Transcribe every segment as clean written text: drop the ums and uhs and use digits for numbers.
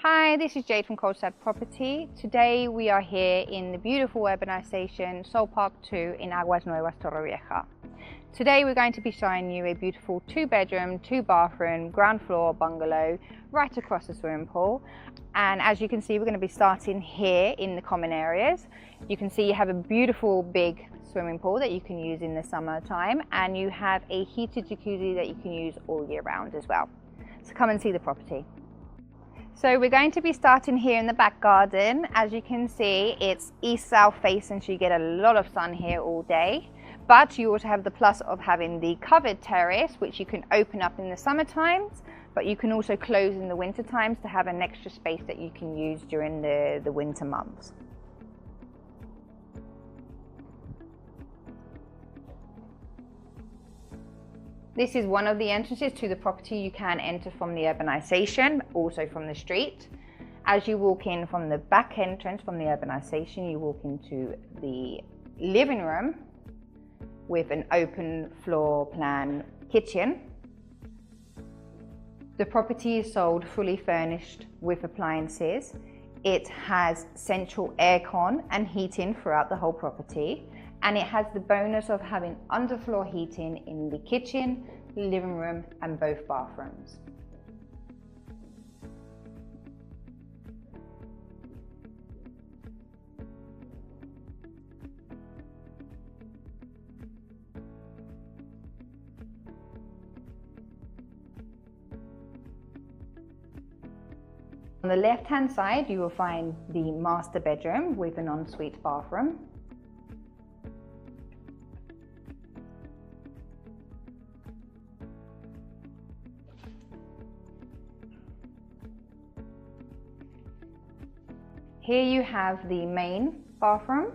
Hi, this is Jade from Coldstad Property. Today we are here in the beautiful urbanization Solpark 2 in Aguas Nuevas, Torrevieja. Today we're going to be showing you a beautiful 2-bedroom, 2-bathroom, ground floor bungalow right across the swimming pool. And as you can see, we're going to be starting here in the common areas. You can see you have a beautiful big swimming pool that you can use in the summertime, and you have a heated jacuzzi that you can use all year round as well. So come and see the property. So we're going to be starting here in the back garden. As you can see, it's east-south facing, so you get a lot of sun here all day. But you also have the plus of having the covered terrace, which you can open up in the summer times, but you can also close in the winter times to have an extra space that you can use during the winter months. This is one of the entrances to the property. You can enter from the urbanization, also from the street. As you walk in from the back entrance from the urbanization, you walk into the living room with an open floor plan kitchen. The property is sold fully furnished with appliances. It has central aircon and heating throughout the whole property. And it has the bonus of having underfloor heating in the kitchen, living room, and both bathrooms. On the left-hand side, you will find the master bedroom with an ensuite bathroom. Here you have the main bathroom.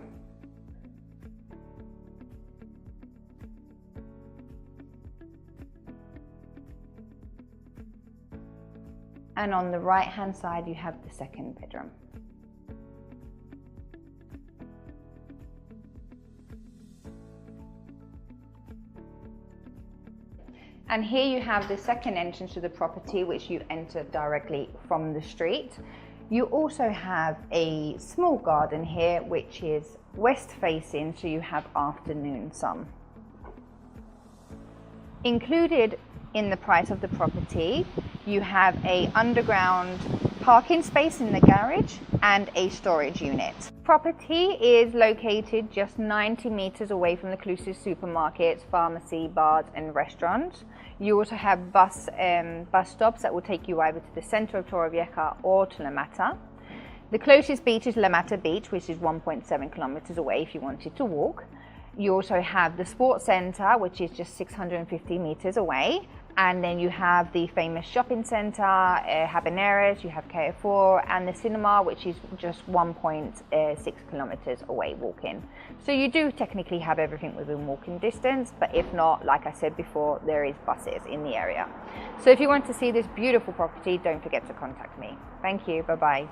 And on the right hand side you have the second bedroom. And here you have the second entrance to the property, which you enter directly from the street. You also have a small garden here, which is west facing, so you have afternoon sun. Included in the price of the property, you have an underground parking space in the garage and a storage unit. Property is located just 90 meters away from the closest supermarkets, pharmacy, bars and restaurants. You also have bus stops that will take you either to the center of Torrevieja or to La Mata. The closest beach is La Mata Beach, which is 1.7 kilometers away if you wanted to walk. You also have the sports center, which is just 650 meters away. And then you have the famous shopping center, Habaneras, you have KF4, and the cinema, which is just 1.6 kilometers away walking. So you do technically have everything within walking distance, but if not, like I said before, there is buses in the area. So if you want to see this beautiful property, don't forget to contact me. Thank you, bye-bye.